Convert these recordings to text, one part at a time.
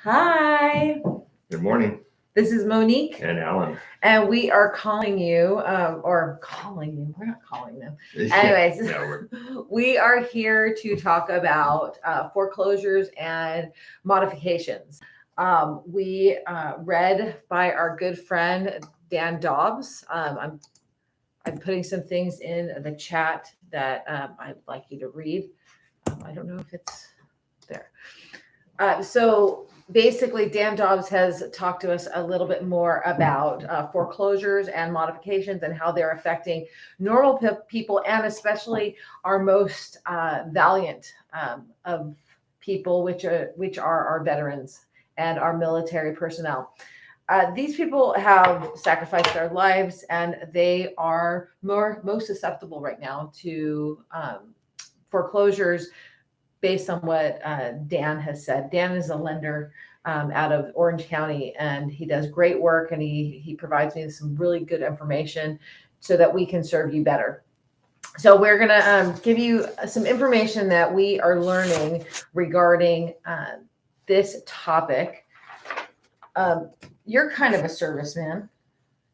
Hi, Good morning, this is Monique, and Alan. and we are calling you, or calling you, we're not calling them. Yeah, Anyways, we're we are here to talk about foreclosures and modifications. We read by our good friend Dan Dobbs. I'm putting some things in the chat that I'd like you to read. I don't know if it's there. So basically, Dan Dobbs has talked to us a little bit more about foreclosures and modifications and how they're affecting normal people and especially our most valiant of people, which are our veterans and our military personnel. These people have sacrificed their lives and they are most susceptible right now to foreclosures based on what Dan has said. Dan is a lender out of Orange County, and he does great work, and he provides me with some really good information so that we can serve you better. So we're going to give you some information that we are learning regarding this topic. You're kind of a serviceman.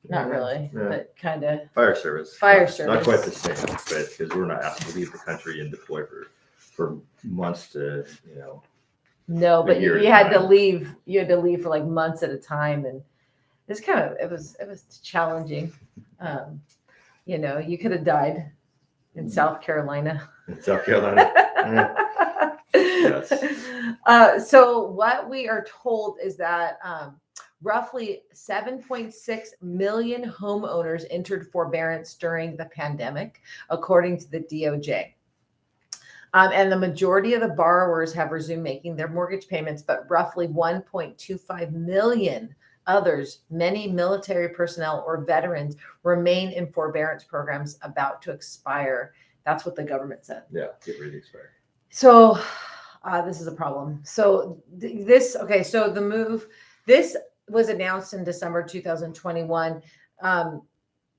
Not really, but kind of fire service. Fire Not service. quite the same, but because we're not asked to leave the country and deploy for months to No, a but year you at a had to time. leave. You had to leave for like months at a time, and it's kind of it was challenging. Um, you could have died in South Carolina. in South Carolina. Yes. So what we are told is that roughly 7.6 million homeowners entered forbearance during the pandemic, according to the DOJ. And the majority of the borrowers have resumed making their mortgage payments, but roughly 1.25 million others, many military personnel or veterans, remain in forbearance programs about to expire. That's what the government said. Yeah, get ready to expire. So this is a problem. So so the move, this was announced in December 2021.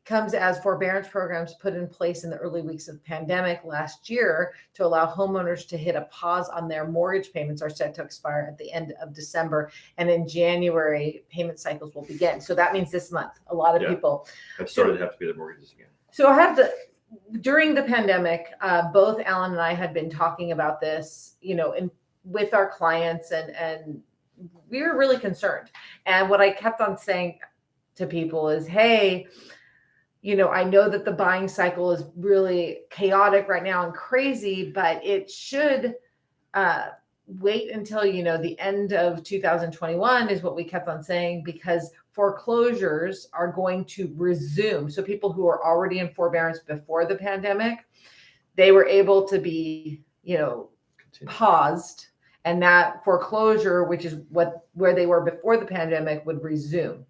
Comes as forbearance programs put in place in the early weeks of the pandemic last year to allow homeowners to hit a pause on their mortgage payments are set to expire at the end of December. And in January, payment cycles will begin. So that means this month, a lot of people have started to have to pay their mortgages again. So during the pandemic, both Alan and I had been talking about this, with our clients and we were really concerned. And what I kept on saying to people is, hey, I know that the buying cycle is really chaotic right now and crazy, but it should wait until, the end of 2021 is what we kept on saying, because foreclosures are going to resume. So people who are already in forbearance before the pandemic, they were able to be, paused, and that foreclosure, which is where they were before the pandemic, would resume.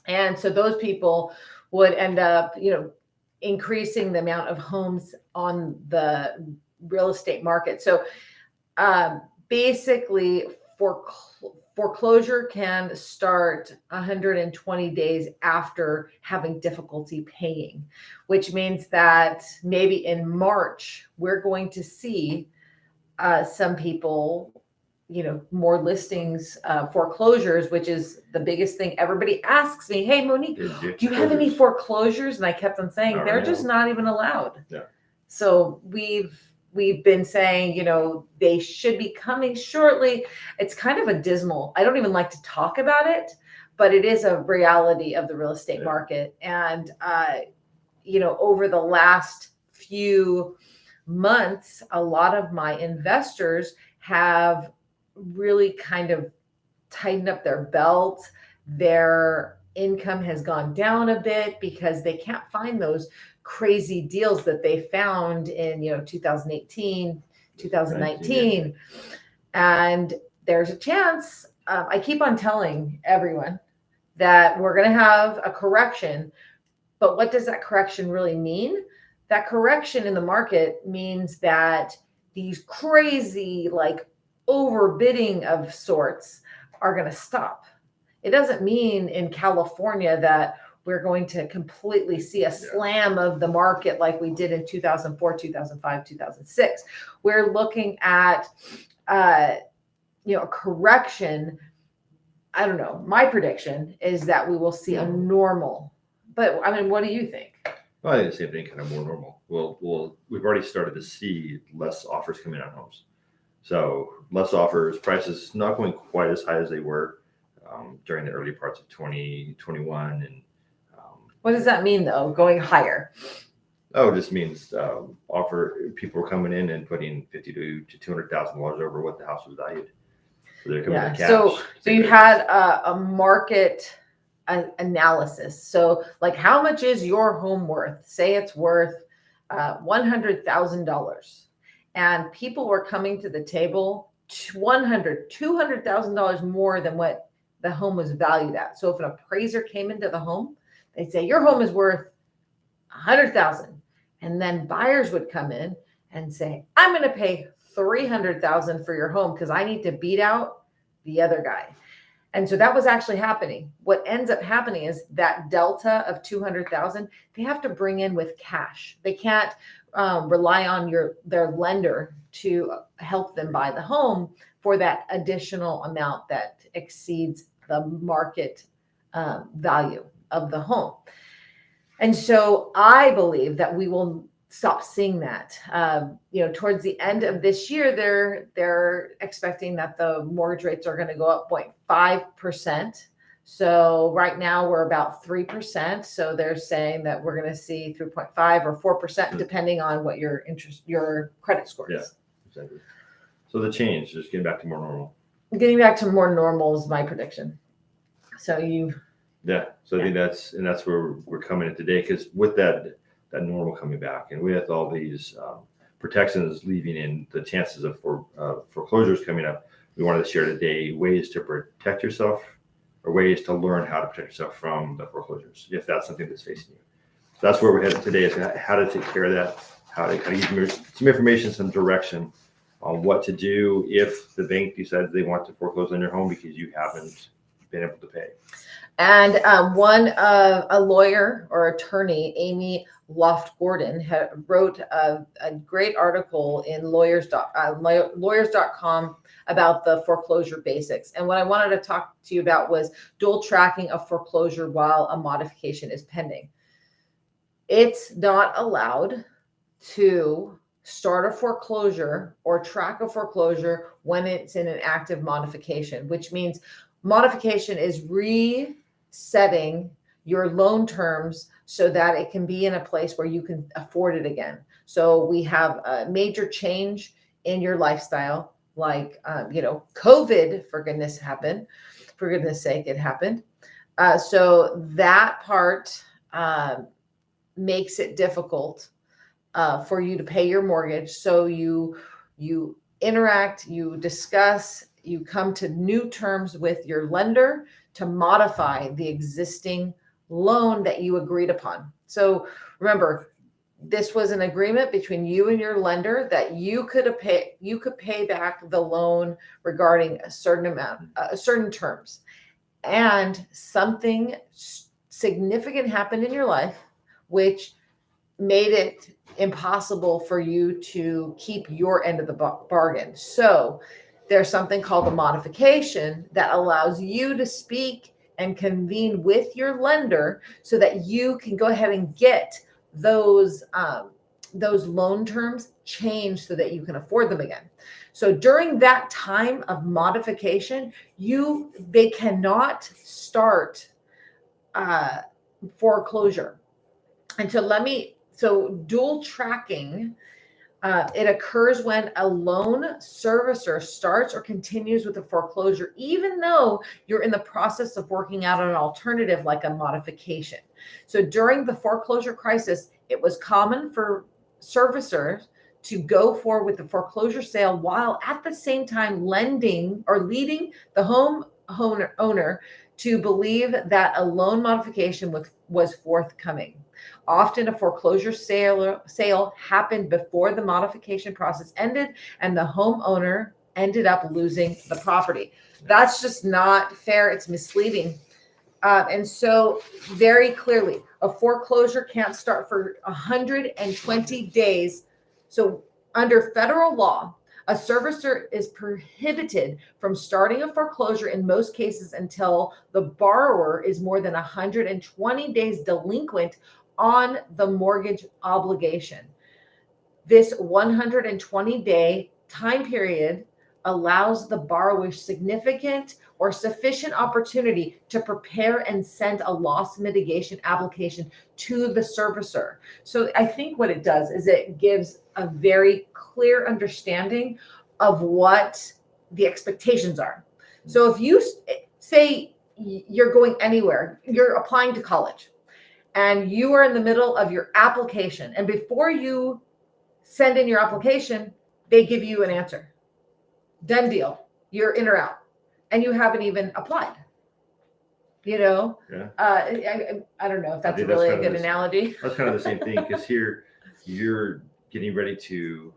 And so those people would end up, increasing the amount of homes on the real estate market. So basically, foreclosure can start 120 days after having difficulty paying, which means that maybe in March, we're going to see some people, more listings, foreclosures, which is the biggest thing. Everybody asks me, hey, Monique, do you have any foreclosures? And I kept on saying, they're just not even allowed. Yeah. So we've been saying, they should be coming shortly. It's kind of a dismal, I don't even like to talk about it, but it is a reality of the real estate market. And, over the last few months, a lot of my investors have really kind of tightened up their belt. Their income has gone down a bit because they can't find those crazy deals that they found in 2018, 2019. And there's a chance, I keep on telling everyone that we're going to have a correction, but what does that correction really mean? That correction in the market means that these crazy, like, overbidding of sorts are going to stop. It doesn't mean in California that we're going to completely see a slam of the market like we did in 2004, 2005, 2006. We're looking at, a correction I don't know. My prediction is that we will see a normal. But I mean, what do you think? Well, I think the same thing, kind of more normal. We've already started to see less offers coming on homes. So less offers, prices not going quite as high as they were during the early parts of 2021. And What does that mean, though? Going higher? it just means people are coming in and putting $50,000 to $200,000 over what the house was valued. So they're coming in cash. So you had a market analysis. So like, how much is your home worth? Say it's worth $100,000, and people were coming to the table $200,000 more than what the home was valued at. So if an appraiser came into the home, they'd say your home is worth $100,000, and then buyers would come in and say, I'm going to pay $300,000 for your home because I need to beat out the other guy. And so that was actually happening. What ends up happening is that delta of 200,000, they have to bring in with cash. They can't rely on their lender to help them buy the home for that additional amount that exceeds the market value of the home. And so I believe that we will stop seeing that. Towards the end of this year, they're expecting that the mortgage rates are going to go up 0.5%. So right now we're about 3%. So they're saying that we're going to see 3.5 or 4%, depending on what your credit score is. Yeah, exactly. So the change, just getting back to more normal. Getting back to more normal is my prediction. So I think that's where we're coming in today, because with that normal coming back, and with all these protections leaving in, the chances of foreclosures coming up, we wanted to share today ways to protect yourself, or ways to learn how to protect yourself from the foreclosures, if that's something that's facing you. So that's where we're headed today, is how to take care of that, how to kind of give some information, some direction on what to do if the bank decides they want to foreclose on your home because you haven't been able to pay. And a lawyer or attorney, Amy Loft Gordon, wrote a great article in lawyers.com about the foreclosure basics. And what I wanted to talk to you about was dual tracking of foreclosure while a modification is pending. It's not allowed to start a foreclosure or track a foreclosure when it's in an active modification, which means modification is resetting your loan terms so that it can be in a place where you can afford it again. So we have a major change in your lifestyle, like, COVID, for goodness sake, it happened. So that part makes it difficult for you to pay your mortgage. So you interact, you discuss, you come to new terms with your lender to modify the existing loan that you agreed upon. So remember, this was an agreement between you and your lender that you could pay back the loan regarding a certain amount, certain terms, and something significant happened in your life, which made it impossible for you to keep your end of the bargain. So there's something called a modification that allows you to speak and convene with your lender so that you can go ahead and get those loan terms changed so that you can afford them again. So during that time of modification, they cannot start foreclosure. And so dual tracking, it occurs when a loan servicer starts or continues with a foreclosure, even though you're in the process of working out an alternative like a modification. So during the foreclosure crisis, it was common for servicers to go forward with the foreclosure sale while at the same time lending or leading the owner to believe that a loan modification was forthcoming. Often a foreclosure sale happened before the modification process ended, and the homeowner ended up losing the property. That's just not fair. It's misleading. And so very clearly, a foreclosure can't start for 120 days. So under federal law, A servicer is prohibited from starting a foreclosure in most cases until the borrower is more than 120 days delinquent on the mortgage obligation. This 120-day time period allows the borrower significant or sufficient opportunity to prepare and send a loss mitigation application to the servicer. So I think what it does is it gives a very clear understanding of what the expectations are. So if you say you're going anywhere, you're applying to college, and you are in the middle of your application, and before you send in your application, they give you an answer. Done deal. You're in or out. And you haven't even applied. You know? Yeah. I don't know if that's really a good analogy. That's kind of the same thing, because here you're getting ready to,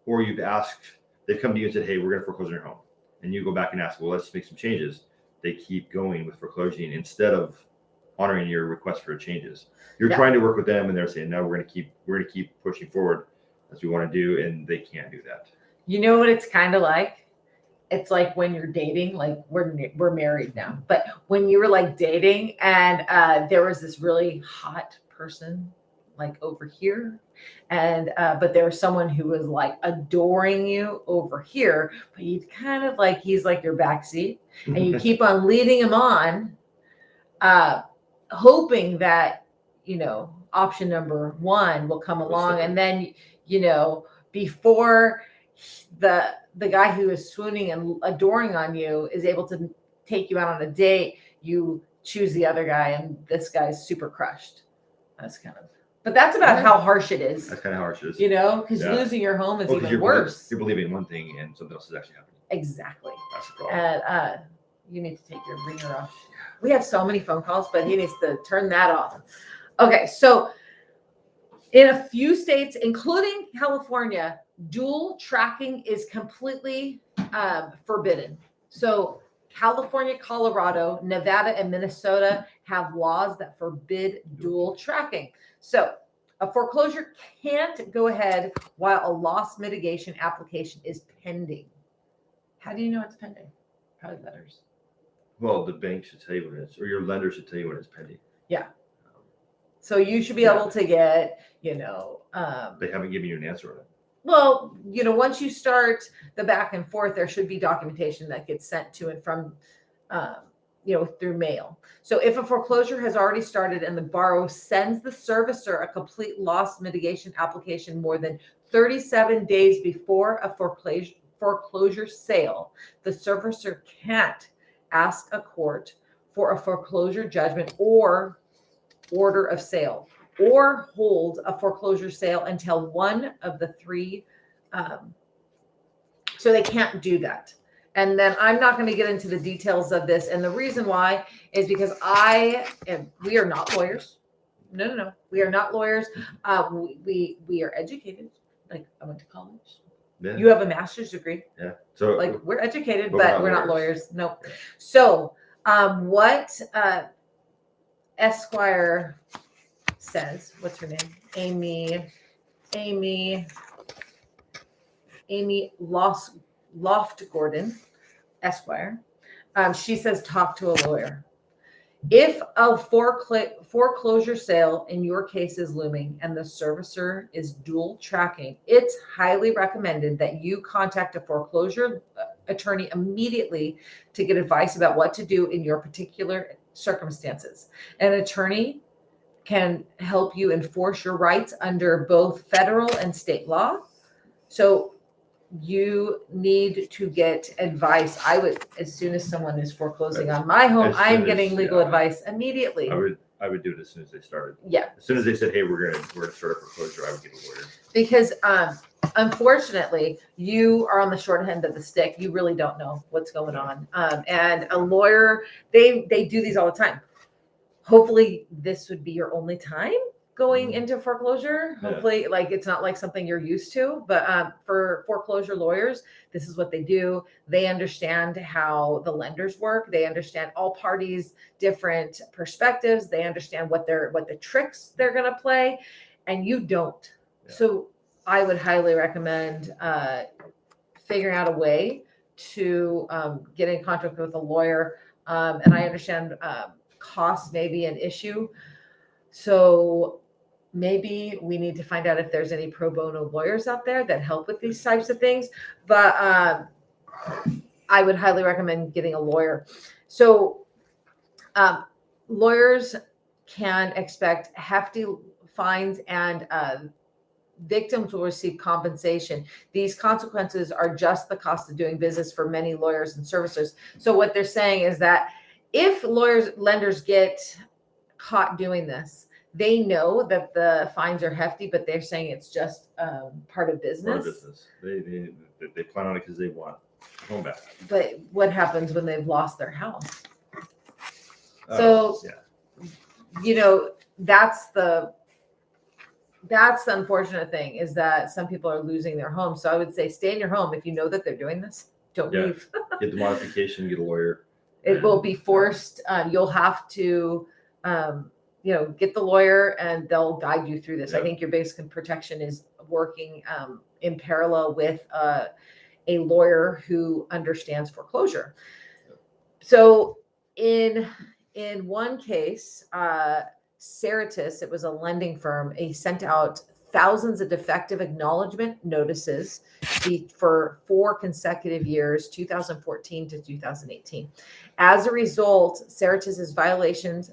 or you've asked, they've come to you and said, hey, we're going to foreclose on your home. And you go back and ask, well, let's make some changes. They keep going with foreclosing instead of honoring your request for changes. You're trying to work with them, and they're saying, no, we're going to keep pushing forward as we want to do, and they can't do that. You know what it's kind of like? It's like when you're dating, like we're married now, but when you were like dating and there was this really hot person like over here, and but there was someone who was like adoring you over here, but you'd kind of like, he's like your backseat, and you keep on leading him on, hoping that, you know, option number one will come along, and then, you know, before the guy who is swooning and adoring on you is able to take you out on a date, you choose the other guy, and this guy's super crushed. That's kind of, but that's about how harsh it is. That's kind of harsh, you know, because losing your home is even worse. You're believing one thing and something else is actually happening. Exactly. That's the problem. And you need to take your ringer off. We have so many phone calls, but he needs to turn that off. Okay, so in a few states, including California, dual tracking is completely forbidden. So California, Colorado, Nevada, and Minnesota have laws that forbid dual tracking. So a foreclosure can't go ahead while a loss mitigation application is pending. How do you know it's pending? Probably letters. Well, the bank should tell you when it's, or your lender should tell you when it's pending. Yeah. So you should be able to get, you know. They haven't given you an answer on it. Well, you know, once you start the back and forth, there should be documentation that gets sent to and from, you know, through mail. So if a foreclosure has already started and the borrower sends the servicer a complete loss mitigation application more than 37 days before a foreclosure sale, the servicer can't ask a court for a foreclosure judgment or order of sale, or hold a foreclosure sale until one of the three. So they can't do that. And then I'm not going to get into the details of this. And the reason why is because we are not lawyers. No. We are not lawyers. We are educated. Like, I went to college. Yeah. You have a master's degree. Yeah. So like, we're educated, but we're not lawyers. No. Yeah. So what Esquire says, what's her name? Amy Loft Gordon, Esquire. She says, talk to a lawyer. If a foreclosure sale in your case is looming and the servicer is dual tracking, it's highly recommended that you contact a foreclosure attorney immediately to get advice about what to do in your particular circumstances. An attorney can help you enforce your rights under both federal and state law. So you need to get advice. I would, as soon as someone is foreclosing on my home, I'm getting legal advice immediately. I would do it as soon as they started. Yeah. As soon as they said, hey, we're gonna start a foreclosure, I would get a lawyer. Because unfortunately, you are on the short end of the stick. You really don't know what's going on. And a lawyer, they do these all the time. Hopefully this would be your only time going into foreclosure. Hopefully, like, it's not like something you're used to, but for foreclosure lawyers, this is what they do. They understand how the lenders work. They understand all parties' different perspectives. They understand what the tricks they're going to play, and you don't. So I would highly recommend figuring out a way to get in contact with a lawyer. And I understand cost may be an issue. So maybe we need to find out if there's any pro bono lawyers out there that help with these types of things. But I would highly recommend getting a lawyer. So lawyers can expect hefty fines, and victims will receive compensation. These consequences are just the cost of doing business for many lawyers and servicers. So what they're saying is that if lenders get caught doing this, they know that the fines are hefty, but they're saying it's just part of business. Part of business. They plan on it because they want home back. But what happens when they've lost their house? So, you know, that's the unfortunate thing, is that some people are losing their home. So I would say stay in your home. If you know that they're doing this, don't leave. Get the modification, get a lawyer. It will be forced. You'll have to, get the lawyer, and they'll guide you through this. I think your basic protection is working in parallel with a lawyer who understands foreclosure. So in one case, Seritas, it was a lending firm, sent out thousands of defective acknowledgement notices for 4 consecutive years, 2014 to 2018. As a result, Seritas's violations,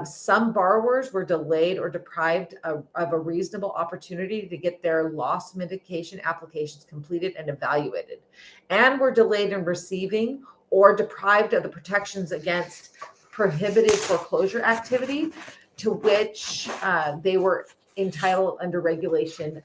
some borrowers were delayed or deprived of a reasonable opportunity to get their loss mitigation applications completed and evaluated, and were delayed in receiving or deprived of the protections against prohibited foreclosure activity to which they were entitled under Regulation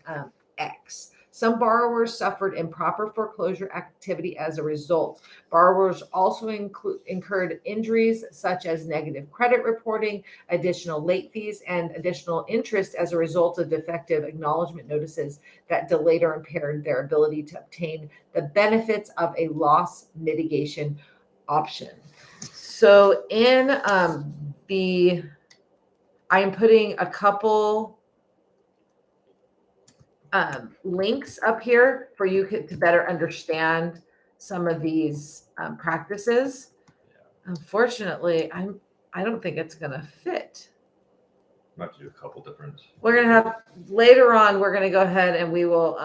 X. Some borrowers suffered improper foreclosure activity as a result. Borrowers also incurred injuries such as negative credit reporting, additional late fees, and additional interest as a result of defective acknowledgement notices that delayed or impaired their ability to obtain the benefits of a loss mitigation option. So in I am putting a couple links up here for you to better understand some of these practices. Unfortunately, I don't think it's going to fit. Might have to do a couple different. We're going to have later on. We're going to go ahead and we will.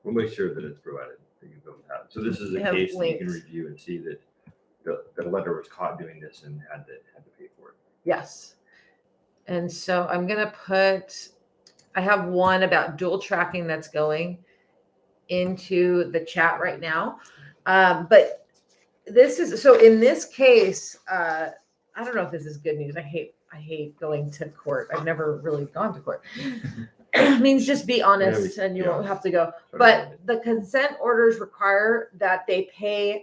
We'll make sure that it's provided. That you don't have. So this is a case that you can review and see that the lender was caught doing this and had to pay for it. Yes. And so I'm going to put. I have one about dual tracking that's going into the chat right now. But this is, so in this case, I don't know if this is good news. I hate going to court. I've never really gone to court. It means just be honest and you won't have to go. But the consent orders require that they pay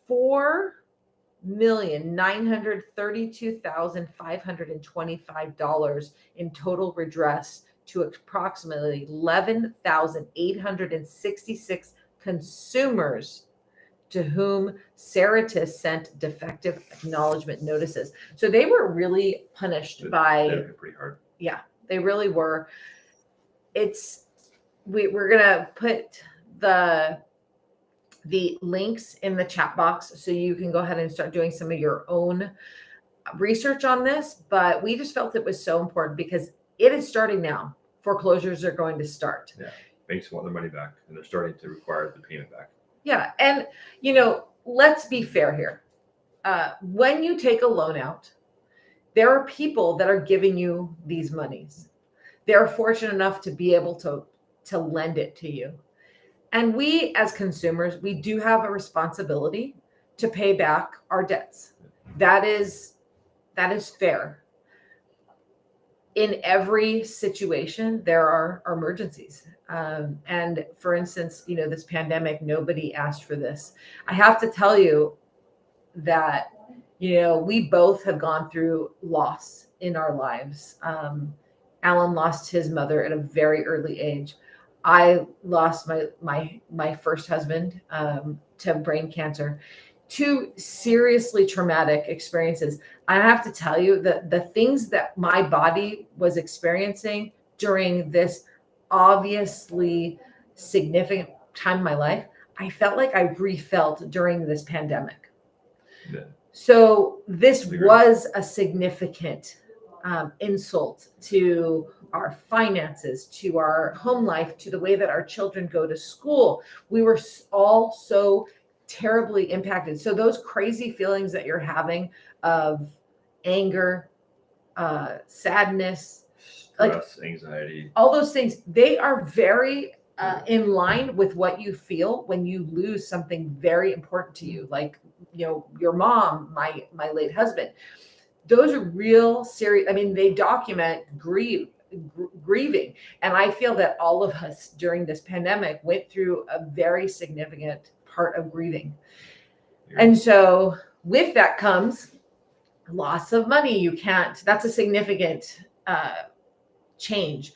$4,932,525 in total redress to approximately 11,866 consumers to whom Seritas sent defective acknowledgement notices. So they were really punished by pretty hard. Yeah, they really were. We're gonna put the links in the chat box so you can go ahead and start doing some of your own research on this. But we just felt it was so important because it is starting now. Foreclosures are going to start. Yeah, banks want their money back, and they're starting to require the payment back. Yeah, and let's be fair here. When you take a loan out, there are people that are giving you these monies. They're fortunate enough to be able to lend it to you. And we, as consumers, we do have a responsibility to pay back our debts. That is fair. In every situation, there are emergencies. And for instance, this pandemic, nobody asked for this. I have to tell you that, we both have gone through loss in our lives. Alan lost his mother at a very early age. I lost my first husband to brain cancer. 2 seriously traumatic experiences. I have to tell you that the things that my body was experiencing during this obviously significant time in my life, I felt like I refelt during this pandemic. Yeah. So this Agree. was a significant insult to our finances, to our home life, to the way that our children go to school. We were all so terribly impacted. So those crazy feelings that you're having of anger, sadness, Stress, anxiety, all those things, they are very in line with what you feel when you lose something very important to you, like your mom, my late husband. Those are real serious. I mean, they document grieving, and I feel that all of us during this pandemic went through a very significant part of grieving. And so with that comes loss of money. That's a significant change.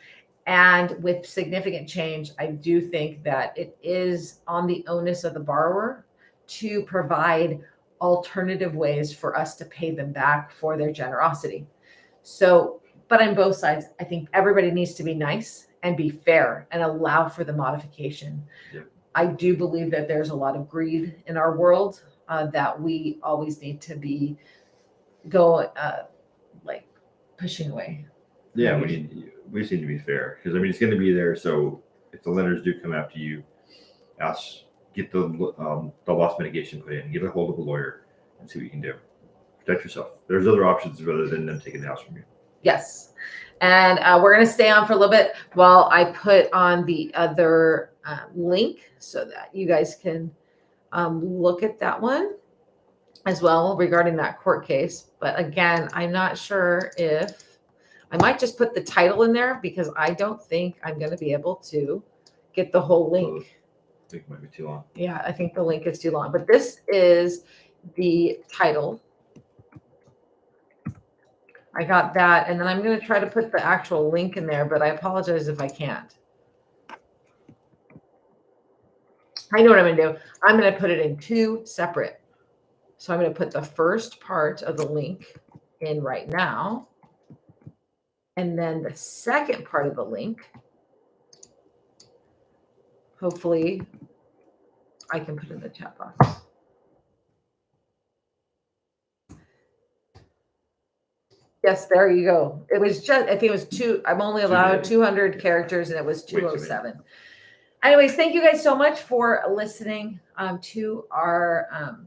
And with significant change, I do think that it is on the onus of the borrower to provide alternative ways for us to pay them back for their generosity. So, but on both sides, I think everybody needs to be nice and be fair and allow for the modification. Yeah. I do believe that there's a lot of greed in our world that we always need to be like pushing away. Yeah, we just need to be fair, because I mean it's going to be there. So if the lenders do come after you, get the loss mitigation put in, get a hold of a lawyer, and see what you can do. Protect yourself. There's other options rather than them taking the house from you. Yes, and we're going to stay on for a little bit while I put on the other link so that you guys can look at that one as well regarding that court case. But again, I'm not sure if I might just put the title in there, because I don't think I'm going to be able to get the whole link. I think it might be too long. Yeah, I think the link is too long, but this is the title. I got that, and then I'm going to try to put the actual link in there, but I apologize if I can't. I know what I'm going to do. I'm going to put it in two separate. So I'm going to put the first part of the link in right now. And then the second part of the link, hopefully I can put in the chat box. Yes, there you go. It was just, I think it was I'm only allowed 200 characters, and it was 207. Anyways, thank you guys so much for listening to our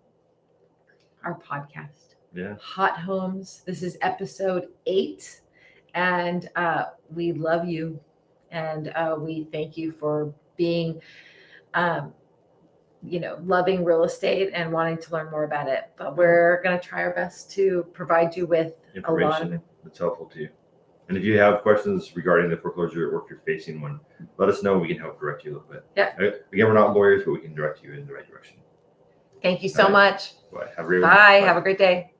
podcast. Yeah. HOTT Homes. This is episode 8. And we love you, and we thank you for being, loving real estate and wanting to learn more about it. But we're going to try our best to provide you with information that's helpful to you. And if you have questions regarding the foreclosure, or if you're facing one, let us know. We can help direct you a little bit. Yeah. Again, we're not lawyers, but we can direct you in the right direction. Thank you so much. Bye. Have a great Bye. Have a great day.